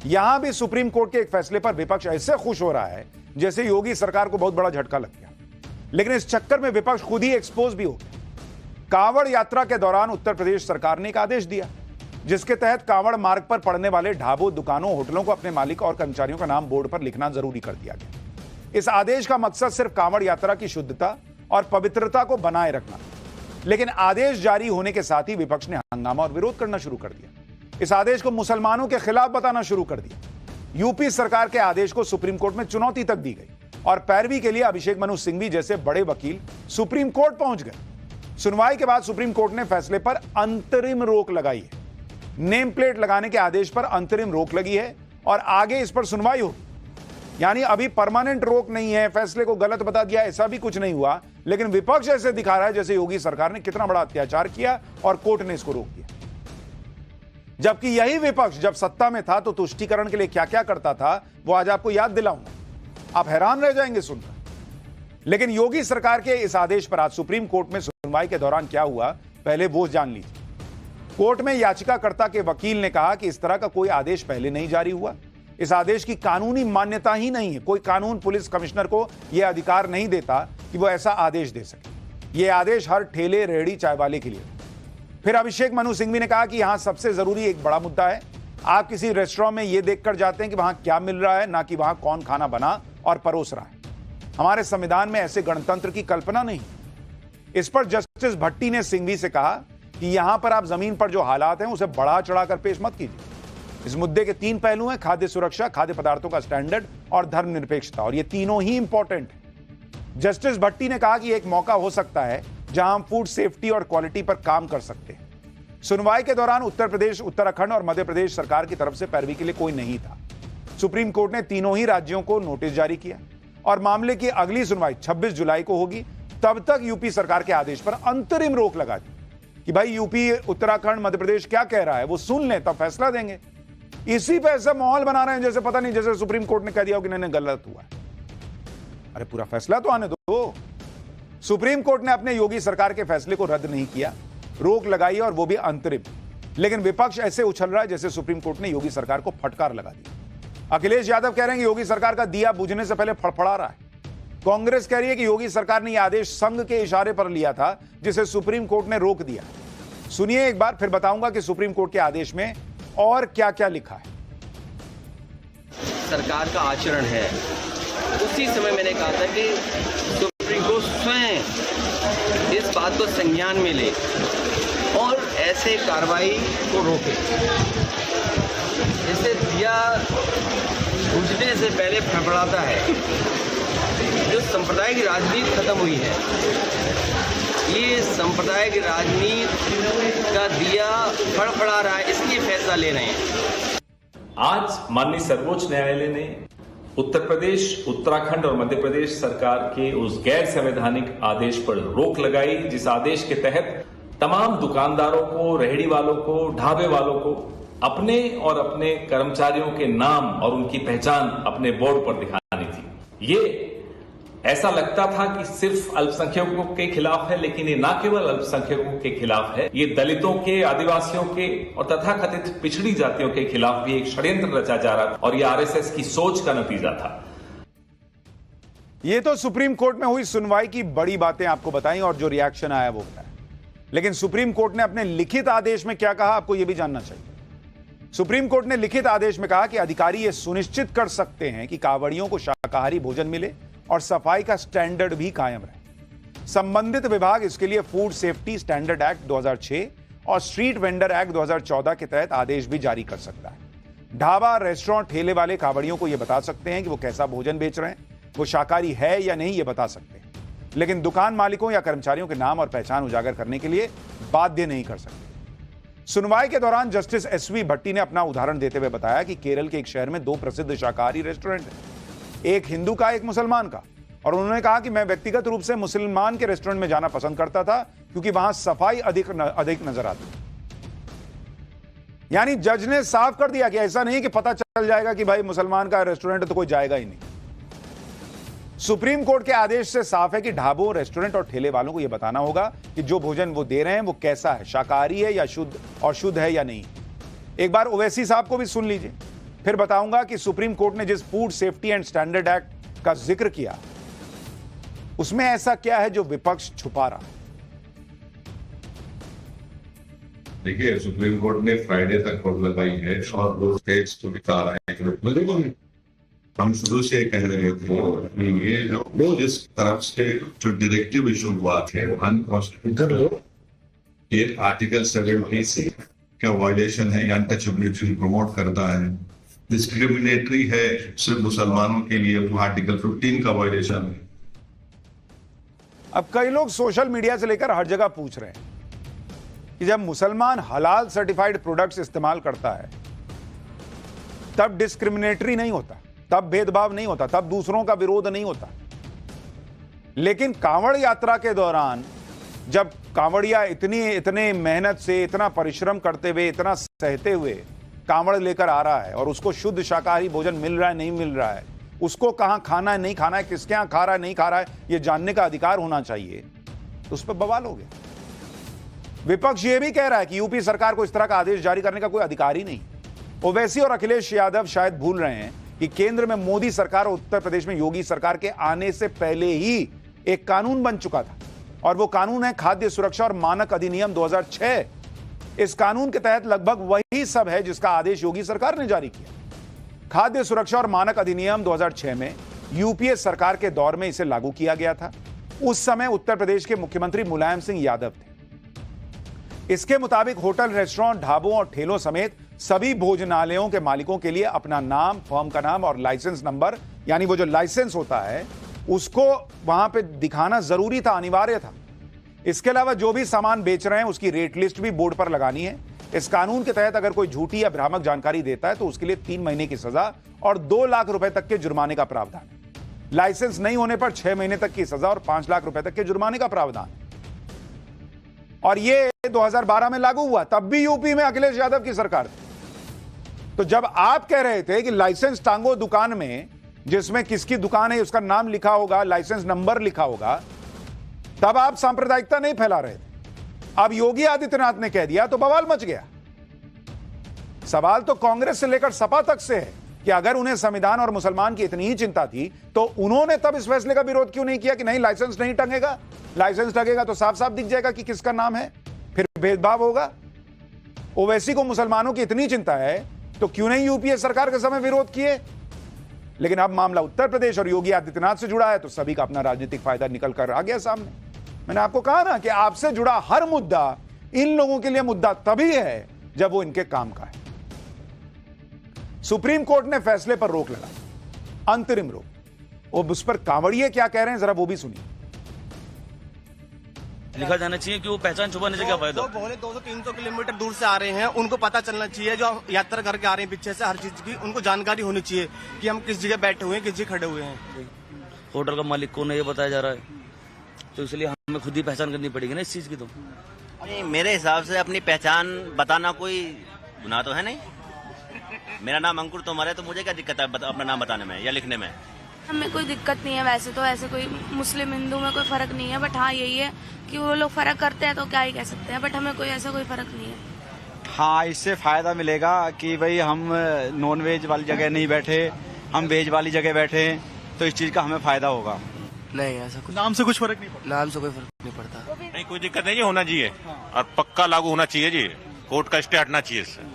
यहां भी supreme court के एक फैसले पर विपक्ष ऐसे खुश हो रहा है जैसे योगी सरकार को बहुत बड़ा झटका लग गया, लेकिन इस चक्कर में विपक्ष खुद ही एक्सपोज भी हो गया। कांवड़ यात्रा के दौरान उत्तर प्रदेश सरकार ने एक आदेश दिया जिसके तहत कांवड़ मार्ग पर पड़ने वाले ढाबों, दुकानों, होटलों को अपने मालिक और कर्मचारियों का नाम बोर्ड पर लिखना जरूरी कर दिया गया। इस आदेश का मकसद सिर्फ कांवड़ यात्रा की शुद्धता और पवित्रता को बनाए रखना, लेकिन आदेश जारी होने के साथ ही विपक्ष ने हंगामा और विरोध करना शुरू कर दिया। इस आदेश को मुसलमानों के खिलाफ बताना शुरू कर दिया। यूपी सरकार के आदेश को सुप्रीम कोर्ट में चुनौती तक दी गई और पैरवी के लिए अभिषेक मनु सिंघवी जैसे बड़े वकील सुप्रीम कोर्ट पहुंच गए। सुनवाई के बाद सुप्रीम कोर्ट ने फैसले पर अंतरिम रोक लगाई है। नेम प्लेट लगाने के आदेश पर अंतरिम रोक लगी है और आगे इस पर सुनवाई होगी। यानी अभी परमानेंट रोक नहीं है, फैसले को गलत बता दिया, ऐसा भी कुछ नहीं हुआ, लेकिन विपक्ष ऐसे दिखा रहा है जैसे योगी सरकार ने कितना बड़ा अत्याचार किया और कोर्ट ने इसको रोक दिया। जबकि यही विपक्ष जब सत्ता में था तो तुष्टीकरण के लिए क्या क्या करता था वो आज आपको याद दिलाऊंगा, आप हैरान रह जाएंगे सुनकर। लेकिन योगी सरकार के इस आदेश पर आज सुप्रीम कोर्ट में सुनवाई के दौरान क्या हुआ, पहले वो जान लीजिए। कोर्ट में याचिकाकर्ता के वकील ने कहा कि इस तरह का कोई आदेश पहले नहीं जारी हुआ, इस आदेश की कानूनी मान्यता ही नहीं है। कोई कानून पुलिस कमिश्नर को यह अधिकार नहीं देता कि वो ऐसा आदेश दे सके। यह आदेश हर ठेले, रेहड़ी, चाय वाले के लिए। फिर अभिषेक मनु सिंघवी ने कहा कि यहां सबसे जरूरी एक बड़ा मुद्दा है, आप किसी रेस्टोरेंट में यह देखकर जाते हैं कि वहां क्या मिल रहा है, ना कि वहां कौन खाना बना और परोस रहा है। हमारे संविधान में ऐसे गणतंत्र की कल्पना नहीं। इस पर जस्टिस भट्टी ने सिंघवी से कहा कि यहां पर आप जमीन पर जो हालात हैं उसे बढ़ा चढ़ाकर पेश मत कीजिए। इस मुद्दे के 3 पहलू हैं, खाद्य सुरक्षा, खाद्य पदार्थों का स्टैंडर्ड और धर्मनिरपेक्षता, और ये तीनों ही इंपॉर्टेंट है। जस्टिस भट्टी ने कहा कि एक मौका हो सकता है जहां हम फूड सेफ्टी और क्वालिटी पर काम कर सकते हैं। सुनवाई के दौरान उत्तर प्रदेश, उत्तराखंड और मध्य प्रदेश सरकार की तरफ से पैरवी के लिए कोई नहीं था। सुप्रीम कोर्ट ने तीनों ही राज्यों को नोटिस जारी किया और मामले की अगली सुनवाई 26 जुलाई को होगी। तब तक यूपी सरकार के आदेश पर अंतरिम रोक लगा दी कि भाई यूपी, उत्तराखंड, मध्य प्रदेश क्या कह रहा है वो सुन लें, तब फैसला देंगे। इसी पे ऐसा माहौल बना रहे हैं जैसे पता नहीं, जैसे सुप्रीम कोर्ट ने कह दिया हो कि नहीं गलत हुआ है। अरे पूरा फैसला तो आने दो। सुप्रीम कोर्ट ने अपने योगी सरकार के फैसले को रद्द नहीं किया, रोक लगाई और वो भी अंतरिम। लेकिन विपक्ष ऐसे उछल रहा है जैसे सुप्रीम कोर्ट ने योगी सरकार को फटकार लगा दी। अखिलेश यादव कह रहे हैं कि योगी सरकार का दिया बुझने से पहले फड़फड़ा रहा है। कांग्रेस कह रही है कि योगी सरकार ने यह आदेश संघ के इशारे पर लिया था जिसे सुप्रीम कोर्ट ने रोक दिया। सुनिए एक बार, फिर बताऊंगा कि सुप्रीम कोर्ट के आदेश में और क्या क्या लिखा है। सरकार का आचरण है, उसी समय मैंने कहा था कि सुप्रीम कोर्ट स्वयं इस बात को संज्ञान में ले और ऐसे कार्रवाई को रोके। इससे दिया बुझने से पहले फड़फड़ाता है। जो सांप्रदायिक राजनीति खत्म हुई है, ये सांप्रदायिक राजनीति का दिया फड़फड़ा रहा है, इसलिए फैसला ले रहे हैं। आज माननीय सर्वोच्च न्यायालय ने उत्तर प्रदेश, उत्तराखंड और मध्य प्रदेश सरकार के उस गैर संवैधानिक आदेश पर रोक लगाई, जिस आदेश के तहत तमाम दुकानदारों को, रेहड़ी वालों को, ढाबे वालों को अपने और अपने कर्मचारियों के नाम और उनकी पहचान अपने बोर्ड पर दिखानी थी। ये ऐसा लगता था कि सिर्फ अल्पसंख्यकों के खिलाफ है, लेकिन ये ना केवल अल्पसंख्यकों के खिलाफ है, ये दलितों के, आदिवासियों के और तथाकथित पिछड़ी जातियों के खिलाफ भी एक षड्यंत्र रचा जा रहा था और ये आरएसएस की सोच का नतीजा था। ये तो सुप्रीम कोर्ट में हुई सुनवाई की बड़ी बातें आपको बताई और जो रिएक्शन आया वो बताया। लेकिन सुप्रीम कोर्ट ने अपने लिखित आदेश में क्या कहा, आपको यह भी जानना चाहिए। सुप्रीम कोर्ट ने लिखित आदेश में कहा कि अधिकारी यह सुनिश्चित कर सकते हैं कि कांवड़ियों को शाकाहारी भोजन मिले और सफाई का स्टैंडर्ड भी कायम रहे। संबंधित विभाग इसके लिए फूड सेफ्टी स्टैंडर्ड एक्ट 2006 और स्ट्रीट वेंडर एक्ट 2014 के तहत आदेश भी जारी कर सकता है। ढाबा, रेस्टोरेंट, ठेले वाले कांवड़ियों को यह बता सकते हैं कि वो कैसा भोजन बेच रहे हैं, वो शाकाहारी है या नहीं, ये बता सकते हैं। लेकिन दुकान मालिकों या कर्मचारियों के नाम और पहचान उजागर करने के लिए बाध्य नहीं कर सकते। सुनवाई के दौरान जस्टिस एसवी भट्टी ने अपना उदाहरण देते हुए बताया कि केरल के एक शहर में 2 प्रसिद्ध शाकाहारी रेस्टोरेंट हैं, एक हिंदू का, एक मुसलमान का। और उन्होंने कहा कि मैं व्यक्तिगत रूप से मुसलमान के रेस्टोरेंट में जाना पसंद करता था क्योंकि वहां सफाई अधिक नजर आती। यानी जज ने साफ कर दिया कि ऐसा नहीं कि पता चल जाएगा कि भाई मुसलमान का रेस्टोरेंट तो कोई जाएगा ही नहीं। सुप्रीम कोर्ट के आदेश से साफ है कि ढाबों, रेस्टोरेंट और ठेले वालों को यह बताना होगा कि जो भोजन वो दे रहे हैं वो कैसा है, शाकाहारी है या शुद्ध, और शुद्ध है या नहीं। एक बार ओवैसी साहब को भी सुन लीजिए। फिर बताऊंगा कि सुप्रीम कोर्ट ने जिस food safety and standard act का जिक्र किया उसमें ऐसा क्या है जो विपक्ष छुपा रहा है। देखिए, सुप्रीम कोर्ट ने फ्राइडे तक रोक लगाई है और वो स्टेट्स को बता रहा है। हम शुरू से कह रहे थे ये जो जिस तरफ से जो डायरेक्टिव इशू हुआ थे अनकॉन्स्टिट्यूशनल, ये आर्टिकल 70 का वायलेशन है, अनटचेबिलिटी प्रमोट करता है, डिस्क्रिमिनेटरी है सिर्फ मुसलमानों के लिए, आर्टिकल 15 का वायलेशन है। अब कई लोग सोशल मीडिया से लेकर हर जगह पूछ रहे हैं कि जब मुसलमान हलाल सर्टिफाइड प्रोडक्ट्स इस्तेमाल करता है तब डिस्क्रिमिनेटरी नहीं होता, तब भेदभाव नहीं होता, तब दूसरों का विरोध नहीं होता। लेकिन कांवड़ यात्रा के दौरान जब कांवड़िया इतने मेहनत से, इतना परिश्रम करते हुए, इतना सहते हुए कांवड़ लेकर आ रहा है और उसको शुद्ध शाकाहारी भोजन मिल रहा है नहीं मिल रहा है, उसको कहां खाना है नहीं खाना है, किसके यहां खा रहा है नहीं खा रहा है, यह जानने का अधिकार होना चाहिए, तो उस पर बवाल हो गया। विपक्ष यह भी कह रहा है कि यूपी सरकार को इस तरह का आदेश जारी करने का कोई अधिकार ही नहीं। ओवैसी और अखिलेश यादव शायद भूल रहे हैं कि केंद्र में मोदी सरकार और उत्तर प्रदेश में योगी सरकार के आने से पहले ही एक कानून बन चुका था और वो कानून है खाद्य सुरक्षा और मानक अधिनियम 2006। इस कानून के तहत लगभग वही सब है जिसका आदेश योगी सरकार ने जारी किया। खाद्य सुरक्षा और मानक अधिनियम 2006 में यूपीए सरकार के दौर में इसे लागू किया गया था। उस समय उत्तर प्रदेश के मुख्यमंत्री मुलायम सिंह यादव थे। इसके मुताबिक होटल, रेस्टोरेंट, ढाबों और ठेलों समेत सभी भोजनालयों के मालिकों के लिए अपना नाम, फर्म का नाम और लाइसेंस नंबर, यानी वो जो लाइसेंस होता है उसको वहां पे दिखाना जरूरी था, अनिवार्य था। इसके अलावा जो भी सामान बेच रहे हैं उसकी रेट लिस्ट भी बोर्ड पर लगानी है। इस कानून के तहत अगर कोई झूठी या भ्रामक जानकारी देता है तो उसके लिए 3 महीने की सजा और 2 लाख रुपए तक के जुर्माने का प्रावधान है। लाइसेंस नहीं होने पर 6 महीने तक की सजा और 5 लाख रुपए तक के जुर्माने का प्रावधान है। और ये 2012 में लागू हुआ, तब भी यूपी में अखिलेश यादव की सरकार थी। तो जब आप कह रहे थे कि लाइसेंस टांगो दुकान में, जिसमें किसकी दुकान है उसका नाम लिखा होगा, लाइसेंस नंबर लिखा होगा, तब आप सांप्रदायिकता नहीं फैला रहे थे। अब योगी आदित्यनाथ ने कह दिया तो बवाल मच गया। सवाल तो कांग्रेस से लेकर सपा तक से है कि अगर उन्हें संविधान और मुसलमान की इतनी ही चिंता थी तो उन्होंने तब इस फैसले का विरोध क्यों नहीं किया कि नहीं लाइसेंस नहीं टंगेगा। लाइसेंस लगेगा तो साफ साफ दिख जाएगा कि किसका नाम है, फिर भेदभाव होगा। ओवैसी को मुसलमानों की इतनी चिंता है तो क्यों नहीं यूपीए सरकार के समय विरोध किए। लेकिन अब मामला उत्तर प्रदेश और योगी आदित्यनाथ से जुड़ा है तो सभी का अपना राजनीतिक फायदा निकल कर आ गया सामने। मैंने आपको कहा ना कि आपसे जुड़ा हर मुद्दा इन लोगों के लिए मुद्दा तभी है जब वो इनके काम का है। सुप्रीम कोर्ट ने फैसले पर रोक लगा, अंतरिम रोक। और उस पर कांवड़िए क्या कह रहे हैं जरा वो भी सुनिए। लिखा जाना चाहिए कि वो पहचान छुपाने से क्या फायदा। जो भोले 200-300 किलोमीटर दूर से आ रहे हैं उनको पता चलना चाहिए, जो यात्रा करके आ रहे हैं पीछे से, हर चीज की उनको जानकारी होनी चाहिए कि हम किस जगह बैठे हुए हैं, किस जगह खड़े हुए हैं। होटल का मालिक कौन है ये बताया जा रहा है, तो इसलिए हमें खुद ही पहचान करनी पड़ेगी ना इस चीज की। तो नहीं, मेरे हिसाब से अपनी पहचान बताना कोई गुनाह तो है नहीं। मेरा नाम अंकुर तोमर है, तो मुझे क्या दिक्कत है अपना नाम बताने में या लिखने में। हमें कोई दिक्कत नहीं है, वैसे तो ऐसे कोई मुस्लिम हिंदू में कोई फर्क नहीं है, बट हाँ यही है कि वो लोग फर्क करते हैं तो क्या ही कह सकते हैं, बट हमें कोई ऐसा कोई फर्क नहीं है। हाँ, इससे फायदा मिलेगा कि भाई हम नॉन वेज वाली जगह नहीं बैठे, हम वेज वाली जगह बैठे, तो इस चीज का हमें फायदा होगा। नहीं, ऐसा कुछ नाम से कुछ फर्क नहीं पड़ता। नाम से कोई फर्क नहीं पड़ता। नहीं, कोई दिक्कत नहीं जी, होना चाहिए और पक्का लागू होना चाहिए जी। कोर्ट का स्टे हटना चाहिए इससे।